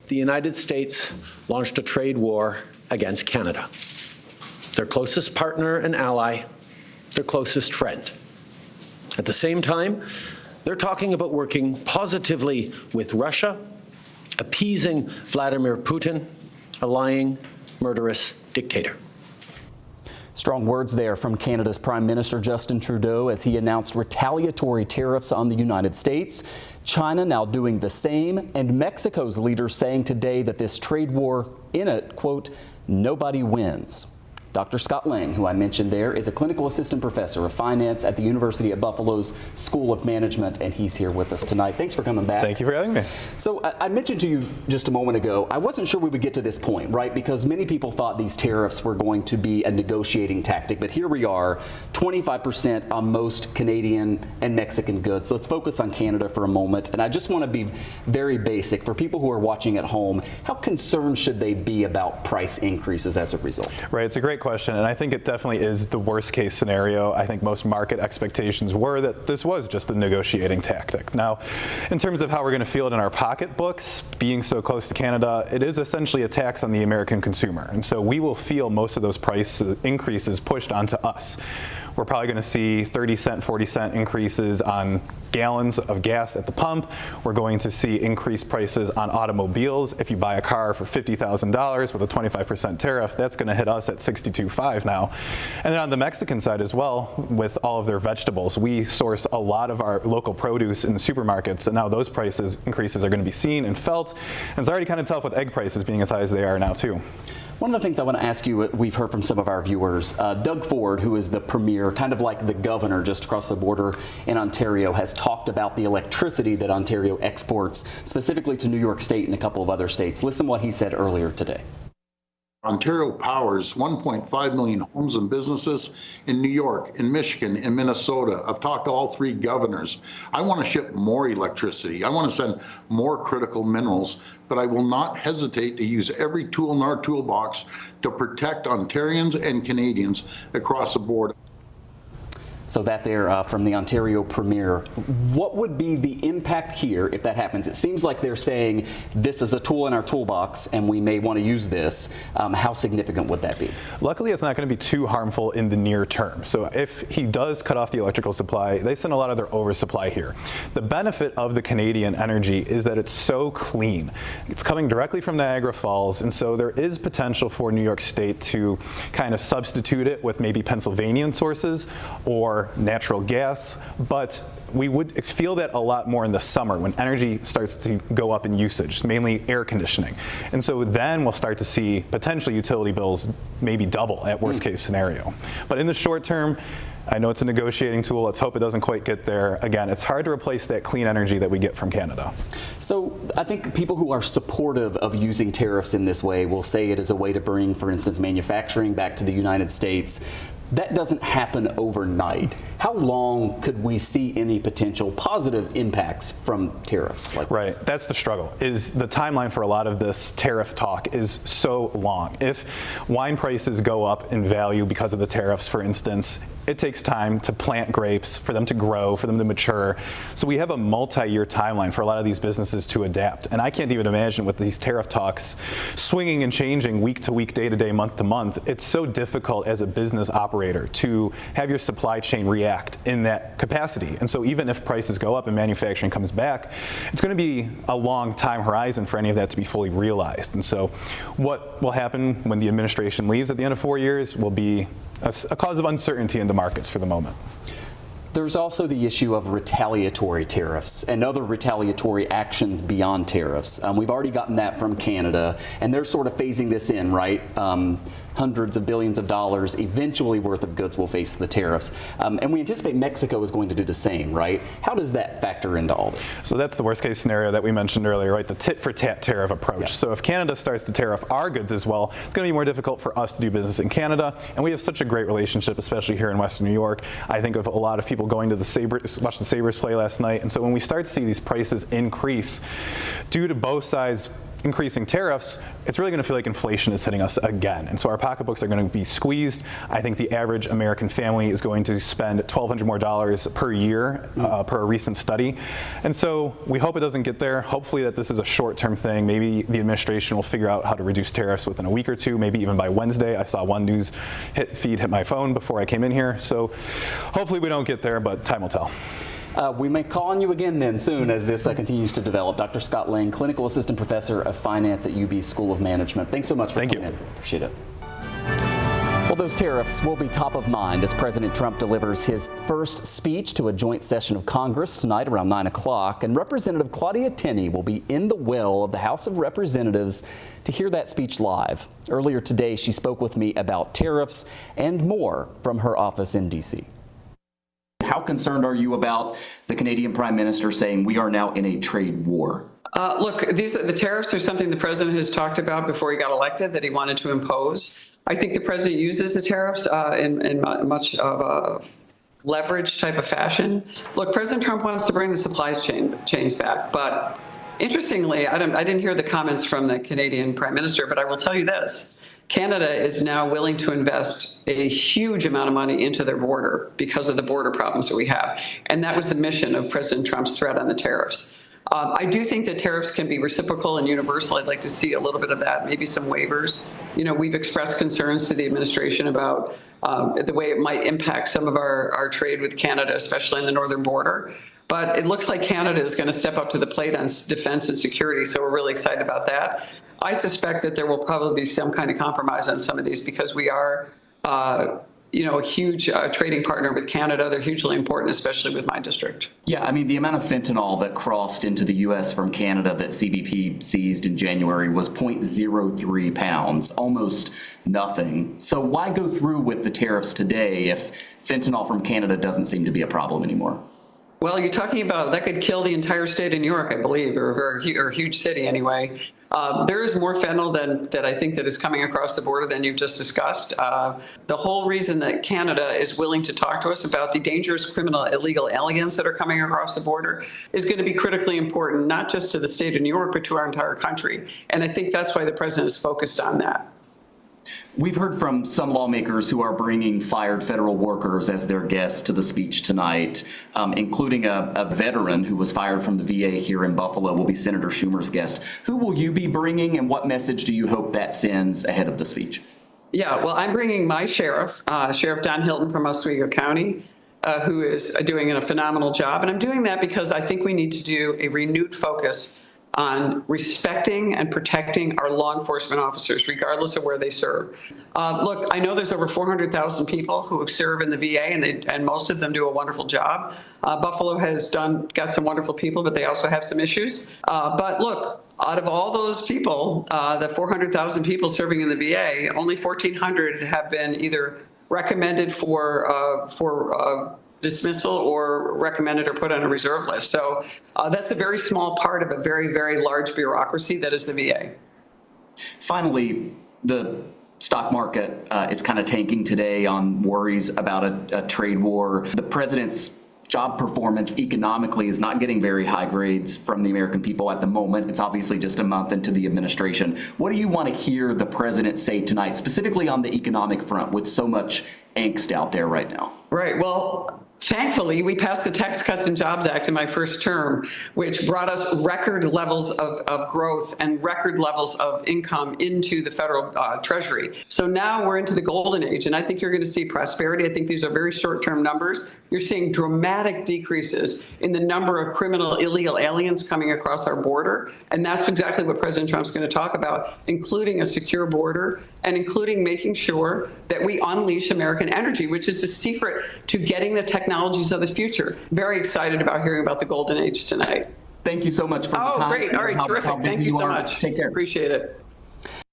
the United States launched a trade war against Canada, their closest partner and ally, their closest friend. At the same time, they're talking about working positively with Russia, appeasing Vladimir Putin, a lying, murderous dictator. Strong words there from Canada's Prime Minister Justin Trudeau as he announced retaliatory tariffs on the United States. China now doing the same, and Mexico's leaders saying today that this trade war, in it, quote, nobody wins. Dr. Scott Laing, who I mentioned there, is a clinical assistant professor of finance at the University of Buffalo's School of Management, and he's here with us tonight. Thanks for coming back. Thank you for having me. So I mentioned to you just a moment ago, I wasn't sure we would get to this point, right? Because many people thought these tariffs were going to be a negotiating tactic, but here we are, 25% on most Canadian and Mexican goods. Let's focus on Canada for a moment, and I just want to be very basic. For people who are watching at home, how concerned should they be about price increases as a result? Right, it's a great question, and I think it definitely is the worst case scenario. I think most market expectations were that this was just a negotiating tactic. Now, in terms of how we're going to feel it in our pocketbooks, being so close to Canada, it is essentially a tax on the American consumer, and so we will feel most of those price increases pushed onto us. We're probably going to see 30-cent, 40-cent increases on gallons of gas at the pump. We're going to see increased prices on automobiles. If you buy a car for $50,000 with a 25% tariff, that's going to hit us at $62.5 now. And then on the Mexican side as well, with all of their vegetables, we source a lot of our local produce in the supermarkets, and now those prices increases are going to be seen and felt. And it's already kind of tough with egg prices being as high as they are now too. One of the things I want to ask you, we've heard from some of our viewers, Doug Ford, who is the premier, kind of like the governor just across the border in Ontario, has talked about the electricity that Ontario exports, specifically to New York State and a couple of other states. Listen to what he said earlier today. Ontario powers 1.5 million homes and businesses in New York, in Michigan, in Minnesota. I've talked to all three governors. I want to ship more electricity. I want to send more critical minerals, but I will not hesitate to use every tool in our toolbox to protect Ontarians and Canadians across the board. So that there from the Ontario Premier. What would be the impact here if that happens? It seems like they're saying this is a tool in our toolbox and we may want to use this. How significant would that be? Luckily, it's not going to be too harmful in the near term. So if he does cut off the electrical supply, they send a lot of their oversupply here. The benefit of the Canadian energy is that it's so clean. It's coming directly from Niagara Falls, and so there is potential for New York State to kind of substitute it with maybe Pennsylvanian sources or natural gas, but we would feel that a lot more in the summer when energy starts to go up in usage, mainly air conditioning. And so then we'll start to see potentially utility bills maybe double at worst case scenario. But in the short term, I know it's a negotiating tool. Let's hope it doesn't quite get there. Again, it's hard to replace that clean energy that we get from Canada. So I think people who are supportive of using tariffs in this way will say it is a way to bring, for instance, manufacturing back to the United States. That doesn't happen overnight. How long could we see any potential positive impacts from tariffs like Right, this? that's the struggle, is the timeline for a lot of this tariff talk is so long. If wine prices go up in value because of the tariffs, for instance, it takes time to plant grapes, for them to grow, for them to mature. So we have a multi-year timeline for a lot of these businesses to adapt. And I can't even imagine with these tariff talks swinging and changing week to week, day to day, month to month. It's so difficult as a business operator to have your supply chain react in that capacity. And so even if prices go up and manufacturing comes back, it's going to be a long time horizon for any of that to be fully realized. And so what will happen when the administration leaves at the end of 4 years will be a cause of uncertainty in the markets for the moment. There's also the issue of retaliatory tariffs and other retaliatory actions beyond tariffs. We've already gotten that from Canada, and they're sort of phasing this in, right? Hundreds of billions of dollars eventually worth of goods will face the tariffs. And we anticipate Mexico is going to do the same, right? How does that factor into all this? So that's the worst case scenario that we mentioned earlier, right? The tit for tat tariff approach. Yeah. So if Canada starts to tariff our goods as well, it's going to be more difficult for us to do business in Canada. And we have such a great relationship, especially here in Western New York. I think of a lot of people going to the Sabres, watch the Sabres play last night. And so when we start to see these prices increase due to both sides increasing tariffs, it's really going to feel like inflation is hitting us again. And so our pocketbooks are going to be squeezed. I think the average American family is going to spend $1,200 more per year per a recent study. And so we hope it doesn't get there. Hopefully that this is a short-term thing. Maybe the administration will figure out how to reduce tariffs within a week or two, maybe even by Wednesday. I saw one news feed hit my phone before I came in here. So hopefully we don't get there, but time will tell. We may call on you again then soon as this continues to develop. Dr. Scott Laing, Clinical Assistant Professor of Finance at UB School of Management. Thanks so much for coming in. Appreciate it. Well, those tariffs will be top of mind as President Trump delivers his first speech to a joint session of Congress tonight around 9 o'clock. And Representative Claudia Tenney will be in the well of the House of Representatives to hear that speech live. Earlier today, she spoke with me about tariffs and more from her office in D.C. How concerned are you about the Canadian Prime Minister saying we are now in a trade war? Look, the tariffs are something the president has talked about before he got elected that he wanted to impose. I think the president uses the tariffs in much of a leverage type of fashion. Look, President Trump wants to bring the supplies chains back, but interestingly, I didn't hear the comments from the Canadian Prime Minister, but I will tell you this. Canada is now willing to invest a huge amount of money into their border because of the border problems that we have. And that was the mission of President Trump's threat on the tariffs. I do think that tariffs can be reciprocal and universal. I'd like to see a little bit of that, maybe some waivers. You know, we've expressed concerns to the administration about the way it might impact some of our trade with Canada, especially in the northern border. But it looks like Canada is going to step up to the plate on defense and security, so we're really excited about that. I suspect that there will probably be some kind of compromise on some of these because we are, a huge trading partner with Canada. They're hugely important, especially with my district. Yeah, I mean, the amount of fentanyl that crossed into the U.S. from Canada that CBP seized in January was 0.03 pounds, almost nothing. So why go through with the tariffs today if fentanyl from Canada doesn't seem to be a problem anymore? Well, you're talking about that could kill the entire state of New York, I believe, or a huge city anyway. There is more fentanyl that I think that is coming across the border than you've just discussed. The whole reason that Canada is willing to talk to us about the dangerous criminal illegal aliens that are coming across the border is going to be critically important, not just to the state of New York, but to our entire country. And I think that's why the president is focused on that. We've heard from some lawmakers who are bringing fired federal workers as their guests to the speech tonight, including a veteran who was fired from the VA here in Buffalo will be Senator Schumer's guest. Who will you be bringing, and what message do you hope that sends ahead of the speech? Yeah, well, I'm bringing my sheriff, Sheriff Don Hilton from Oswego County, who is doing a phenomenal job. And I'm doing that because I think we need to do a renewed focus on respecting and protecting our law enforcement officers, regardless of where they serve. Look, I know there's over 400,000 people who serve in the VA, and most of them do a wonderful job. Buffalo has got some wonderful people, but they also have some issues. But look, out of all those people, the 400,000 people serving in the VA, only 1,400 have been either recommended for dismissal or recommended or put on a reserve list. So that's a very small part of a very, very large bureaucracy that is the VA. Finally, the stock market is kind of tanking today on worries about a trade war. The president's job performance economically is not getting very high grades from the American people at the moment. It's obviously just a month into the administration. What do you want to hear the president say tonight, specifically on the economic front, with so much angst out there right now? Right. Well, thankfully, we passed the Tax Cuts and Jobs Act in my first term, which brought us record levels of growth and record levels of income into the federal treasury. So now we're into the golden age, and I think you're going to see prosperity. I think these are very short-term numbers. You're seeing dramatic decreases in the number of criminal illegal aliens coming across our border, and that's exactly what President Trump's going to talk about, including a secure border and including making sure that we unleash American energy, which is the secret to getting the technologies of the future. Very excited about hearing about the golden age tonight. Thank you so much for the time. Oh, great. All right, terrific. Thank you so much. Take care. Appreciate it.